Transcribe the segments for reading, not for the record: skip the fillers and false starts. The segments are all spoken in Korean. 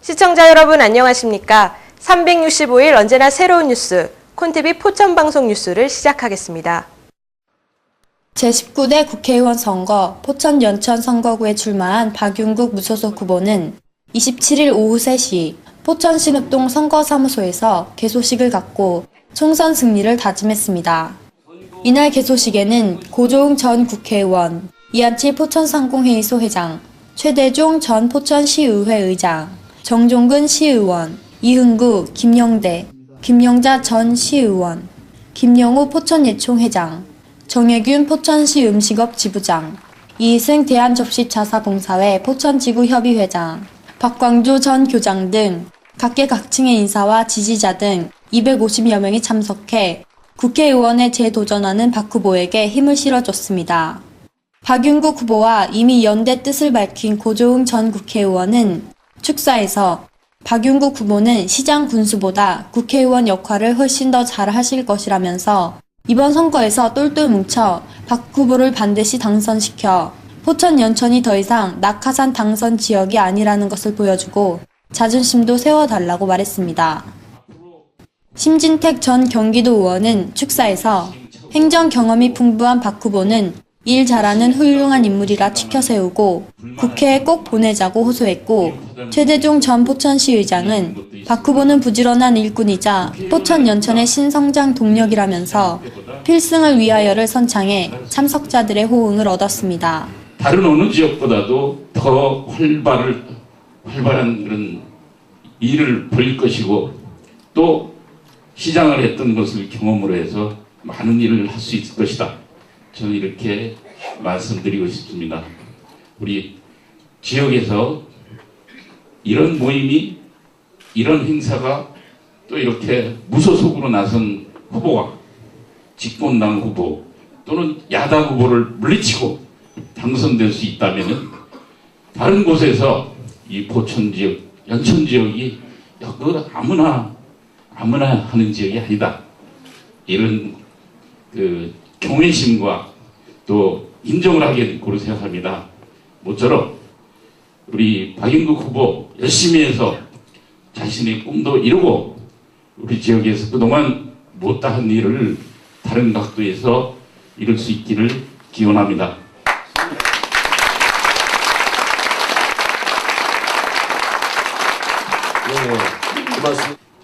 시청자 여러분 안녕하십니까? 365일 언제나 새로운 뉴스, 콘TV 포천방송 뉴스를 시작하겠습니다. 제19대 국회의원 선거 포천 연천 선거구에 출마한 박윤국 무소속 후보는 27일 오후 3시 포천 신읍동 선거사무소에서 개소식을 갖고 총선 승리를 다짐했습니다. 이날 개소식에는 고조웅 전 국회의원, 이한칠 포천상공회의소 회장, 최대종 전 포천시의회 의장, 정종근 시의원, 이흥구, 김영대, 김영자 전 시의원, 김영우 포천예총회장, 정혜균 포천시 음식업 지부장, 이희승 대한접시자사봉사회 포천지구협의회장, 박광조 전 교장 등 각계각층의 인사와 지지자 등 250여 명이 참석해 국회의원에 재도전하는 박 후보에게 힘을 실어줬습니다. 박윤국 후보와 이미 연대 뜻을 밝힌 고조웅 전 국회의원은 축사에서 박윤국 후보는 시장 군수보다 국회의원 역할을 훨씬 더 잘하실 것이라면서 이번 선거에서 똘똘 뭉쳐 박 후보를 반드시 당선시켜 포천 연천이 더 이상 낙하산 당선 지역이 아니라는 것을 보여주고 자존심도 세워달라고 말했습니다. 심진택 전 경기도 의원은 축사에서 행정 경험이 풍부한 박 후보는 일 잘하는 훌륭한 인물이라 치켜세우고 국회에 꼭 보내자고 호소했고, 최대종 전 포천시 의장은 박 후보는 부지런한 일꾼이자 포천 연천의 신성장 동력이라면서 필승을 위하여를 선창해 참석자들의 호응을 얻었습니다. 다른 어느 지역보다도 더 활발한 그런 일을 벌일 것이고, 또 시장을 했던 것을 경험으로 해서 많은 일을 할 수 있을 것이다. 저는 이렇게 말씀드리고 싶습니다. 우리 지역에서 이런 모임이, 이런 행사가 또 이렇게 무소속으로 나선 후보가 집권당 후보 또는 야당 후보를 물리치고 당선될 수 있다면 다른 곳에서 이 포천 지역, 연천 지역이 아무나 하는 지역이 아니다. 이런 경외심과 또 인정을 하게 될 거로 생각합니다. 모쪼록 우리 박윤국 후보 열심히 해서 자신의 꿈도 이루고 우리 지역에서 그동안 못다한 일을 다른 각도에서 이룰 수 있기를 기원합니다.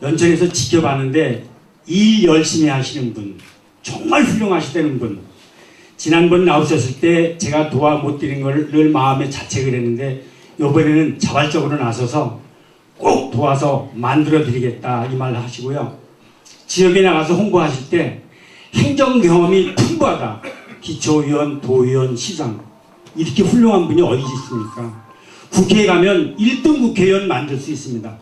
연천에서 지켜봤는데 일 열심히 하시는 분, 정말 훌륭하시다는 분, 지난번 나오셨을 때 제가 도와 못 드린 걸 늘 마음에 자책을 했는데 이번에는 자발적으로 나서서 꼭 도와서 만들어 드리겠다 이 말 하시고요. 지역에 나가서 홍보하실 때 행정 경험이 풍부하다. 기초의원, 도의원, 시장, 이렇게 훌륭한 분이 어디 있습니까? 국회에 가면 1등 국회의원 만들 수 있습니다.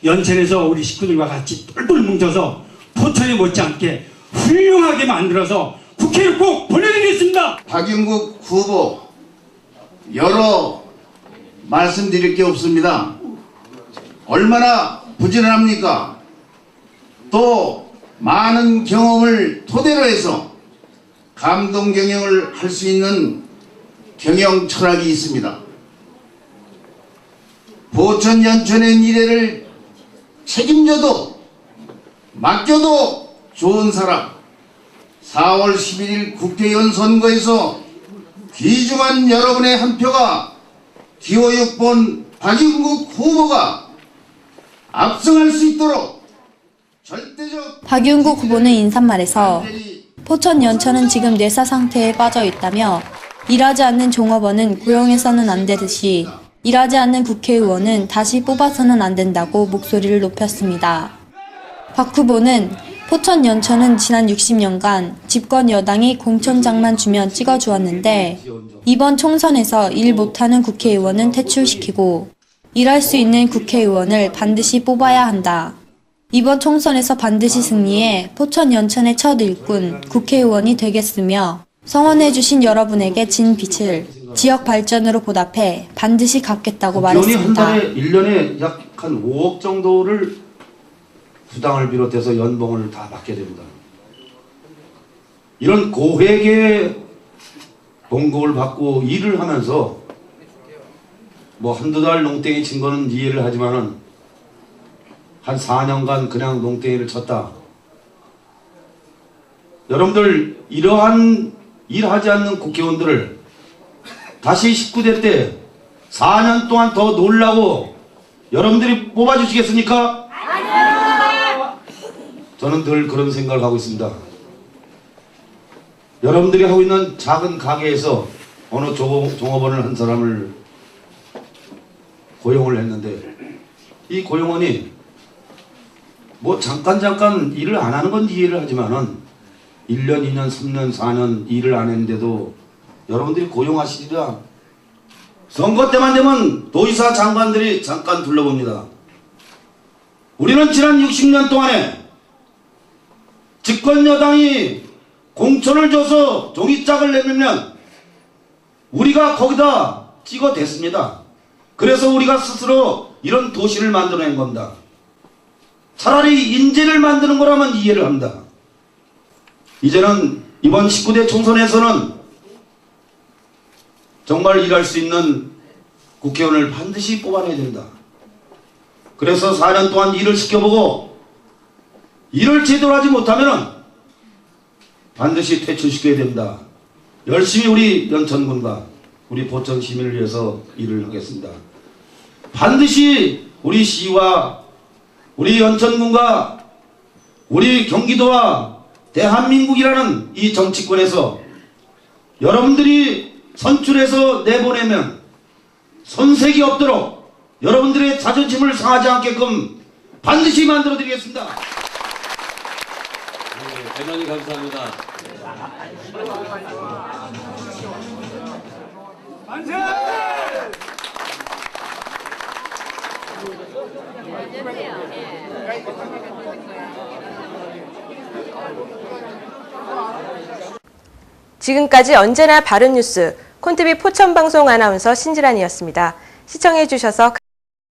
연천에서 우리 식구들과 같이 똘똘 뭉쳐서 포천에 못지않게 훌륭하게 만들어서 국회를 꼭 보내드리겠습니다. 박윤국 후보, 여러 말씀드릴 게 없습니다. 얼마나 부지런합니까? 또 많은 경험을 토대로 해서 감동 경영을 할 수 있는 경영 철학이 있습니다. 포천 연천의 미래를 책임져도 맡겨도 좋은 사람, 4월 11일 국회의원 선거에서 귀중한 여러분의 한 표가 기호 6번 박윤국 후보가 압승할 수 있도록 절대적. 박윤국 후보는 인사말에서 포천 연천은 지금 뇌사 상태에 빠져 있다며 일하지 않는 종업원은 고용해서는 안 되듯이 일하지 않는 국회의원은 다시 뽑아서는 안 된다고 목소리를 높였습니다. 박 후보는 포천 연천은 지난 60년간 집권 여당이 공천장만 주면 찍어주었는데 이번 총선에서 일 못하는 국회의원은 퇴출시키고 일할 수 있는 국회의원을 반드시 뽑아야 한다. 이번 총선에서 반드시 승리해 포천 연천의 첫 일꾼 국회의원이 되겠으며 성원해주신 여러분에게 진 빚을 지역 발전으로 보답해 반드시 갚겠다고 말했습니다. 한 달에 1년에 약 한 5억 정도를 수당을 비롯해서 연봉을 다 받게 됩니다. 이런 고액의 봉급을 받고 일을 하면서 뭐 한두 달 농땡이 친 거는 이해를 하지만은 한 4년간 그냥 농땡이를 쳤다. 여러분들 이러한 일하지 않는 국회의원들을 다시 19대 때 4년 동안 더 놀라고 여러분들이 뽑아주시겠습니까? 아니요! 저는 늘 그런 생각을 하고 있습니다. 여러분들이 하고 있는 작은 가게에서 어느 종업원을 한 사람을 고용을 했는데 이 고용원이 뭐 잠깐 일을 안 하는 건 이해를 하지만은 1년, 2년, 3년, 4년 일을 안 했는데도 여러분들이 고용하시리라. 선거 때만 되면 도의사 장관들이 잠깐 둘러봅니다. 우리는 지난 60년 동안에 집권 여당이 공천을 줘서 종이짝을 내밀면 우리가 거기다 찍어댔습니다. 그래서 우리가 스스로 이런 도시를 만들어낸 겁니다. 차라리 인재를 만드는 거라면 이해를 합니다. 이제는 이번 19대 총선에서는 정말 일할 수 있는 국회의원을 반드시 뽑아내야 됩니다. 그래서 4년 동안 일을 시켜보고 일을 제대로 하지 못하면 반드시 퇴출시켜야 됩니다. 열심히 우리 연천군과 우리 포천 시민을 위해서 일을 하겠습니다. 반드시 우리 시와 우리 연천군과 우리 경기도와 대한민국이라는 이 정치권에서 여러분들이 선출해서 내보내면 손색이 없도록 여러분들의 자존심을 상하지 않게끔 반드시 만들어드리겠습니다. 네, 대단히 감사합니다. 지금까지 언제나 바른 뉴스 콘TV 포천방송 아나운서 신지란이었습니다. 시청해주셔서 감사합니다.